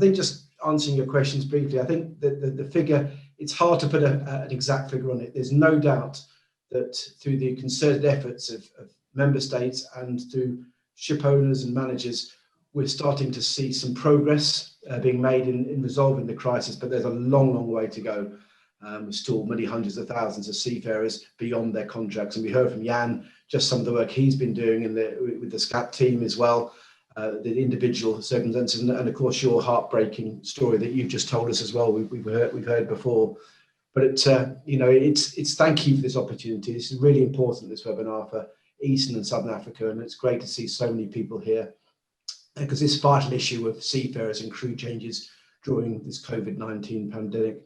I think just answering your questions briefly, I think that the figure, it's hard to put an exact figure on it. There's no doubt that through the concerted efforts of member states and through ship owners and managers, we're starting to see some progress being made in resolving the crisis, but there's a long, long way to go. There's still many hundreds of thousands of seafarers beyond their contracts. And we heard from Jan just some of the work he's been doing with the SCAP team as well, the individual circumstances, and of course your heartbreaking story that you've just told us as well. We've heard before. But it's thank you for this opportunity. This is really important, this webinar for Eastern and Southern Africa, and it's great to see so many people here because this vital issue of seafarers and crew changes during this COVID-19 pandemic.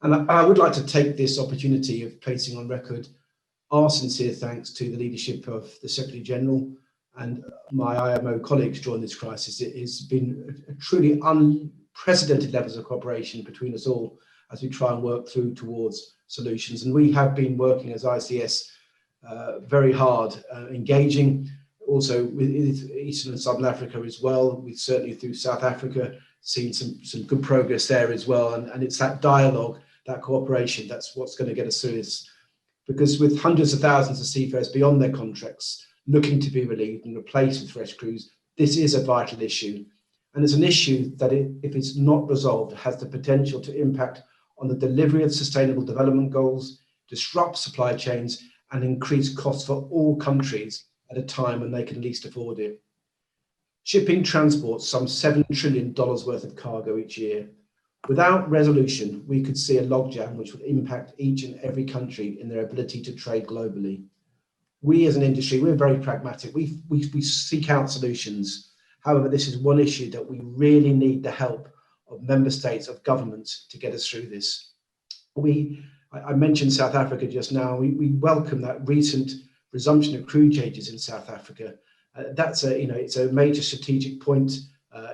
And I would like to take this opportunity of placing on record our sincere thanks to the leadership of the Secretary General and my IMO colleagues during this crisis. It has been a truly unprecedented levels of cooperation between us all as we try and work through towards solutions. And we have been working as ICS very hard, engaging also with Eastern and Southern Africa as well. We've certainly through South Africa seen some good progress there as well. And it's that dialogue, that cooperation, that's what's going to get us through this. Because with hundreds of thousands of seafarers beyond their contracts looking to be relieved and replaced with fresh crews, this is a vital issue. And it's an issue that if it's not resolved, has the potential to impact on the delivery of sustainable development goals, disrupt supply chains, and increase costs for all countries at a time when they can least afford it. Shipping transports some $7 trillion worth of cargo each year. Without resolution, we could see a logjam which would impact each and every country in their ability to trade globally. We as an industry, we're very pragmatic. We seek out solutions. However, this is one issue that we really need the help of member states, of governments to get us through this. I mentioned South Africa just now. We welcome that recent resumption of crew changes in South Africa. It's a major strategic point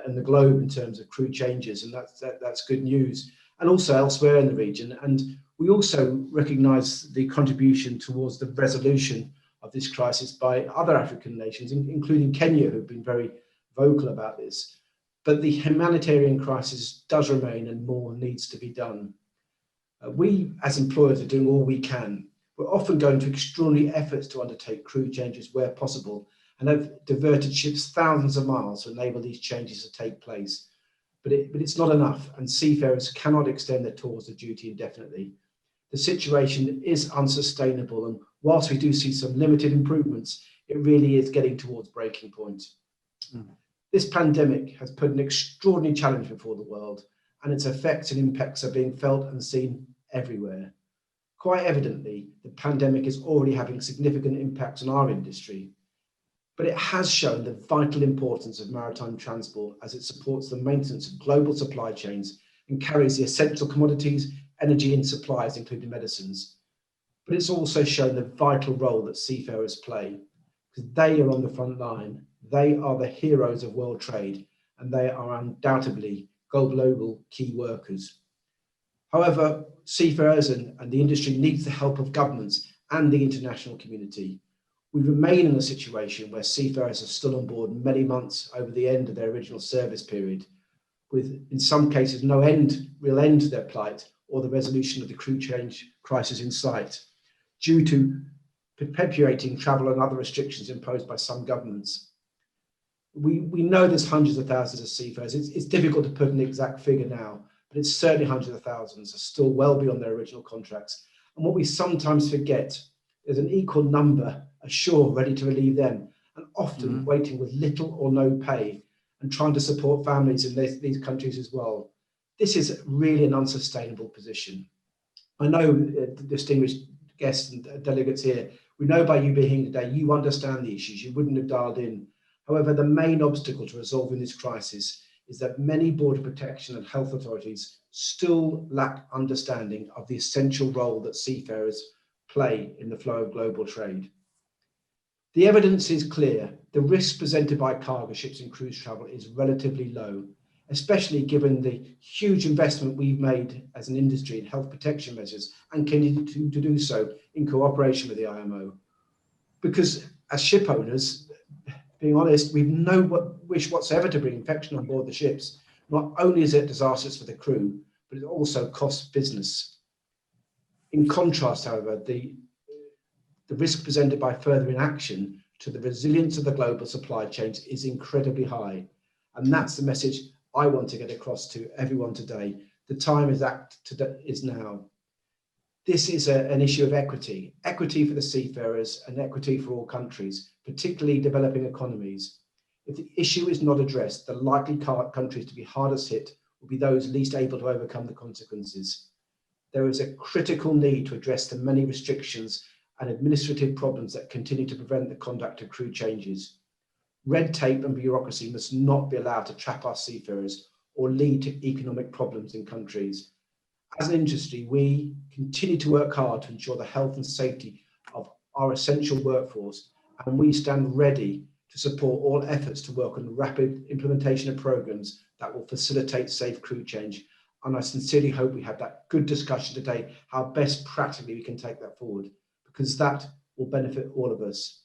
in the globe in terms of crew changes, and that's good news. And also elsewhere in the region. And we also recognise the contribution towards the resolution of this crisis by other African nations, including Kenya, who've been very vocal about this. But the humanitarian crisis does remain, and more needs to be done. We, as employers, are doing all we can. We're often going to extraordinary efforts to undertake crew changes where possible, and have diverted ships thousands of miles to enable these changes to take place. But it's not enough, and seafarers cannot extend their tours of duty indefinitely. The situation is unsustainable, and whilst we do see some limited improvements, it really is getting towards breaking point. This pandemic has put an extraordinary challenge before the world, and its effects and impacts are being felt and seen everywhere. Quite evidently, the pandemic is already having significant impacts on our industry, but it has shown the vital importance of maritime transport as it supports the maintenance of global supply chains and carries the essential commodities, energy and supplies, including medicines. But it's also shown the vital role that seafarers play, because they are on the front line. They are the heroes of world trade, and they are undoubtedly global key workers. However, seafarers and the industry needs the help of governments and the international community. We remain in a situation where seafarers are still on board many months over the end of their original service period, with in some cases no real end to their plight or the resolution of the crew change crisis in sight, due to perpetuating travel and other restrictions imposed by some governments. We know there's hundreds of thousands of seafarers. It's difficult to put an exact figure now, but it's certainly hundreds of thousands are still well beyond their original contracts. And what we sometimes forget is an equal number ashore ready to relieve them, and often waiting with little or no pay and trying to support families in these countries as well. This is really an unsustainable position. I know distinguished guests and delegates here, we know by you being here today, you understand the issues, you wouldn't have dialed in. However, the main obstacle to resolving this crisis is that many border protection and health authorities still lack understanding of the essential role that seafarers play in the flow of global trade. The evidence is clear. The risk presented by cargo ships and cruise travel is relatively low, especially given the huge investment we've made as an industry in health protection measures and continue to do so in cooperation with the IMO. Because as ship owners, being honest, we've no wish whatsoever to bring infection on board the ships. Not only is it disastrous for the crew, but it also costs business. In contrast, however, the risk presented by further inaction to the resilience of the global supply chains is incredibly high. And that's the message I want to get across to everyone today. The time is now. This is an issue of equity for the seafarers and equity for all countries, particularly developing economies. If the issue is not addressed, the likely countries to be hardest hit will be those least able to overcome the consequences. There is a critical need to address the many restrictions and administrative problems that continue to prevent the conduct of crew changes. Red tape and bureaucracy must not be allowed to trap our seafarers or lead to economic problems in countries. As an industry, we continue to work hard to ensure the health and safety of our essential workforce, and we stand ready to support all efforts to work on the rapid implementation of programs that will facilitate safe crew change. And I sincerely hope we have that good discussion today, how best practically we can take that forward, because that will benefit all of us.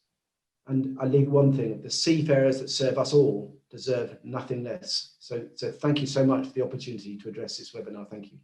And I leave one thing: the seafarers that serve us all deserve nothing less. So thank you so much for the opportunity to address this webinar. Thank you.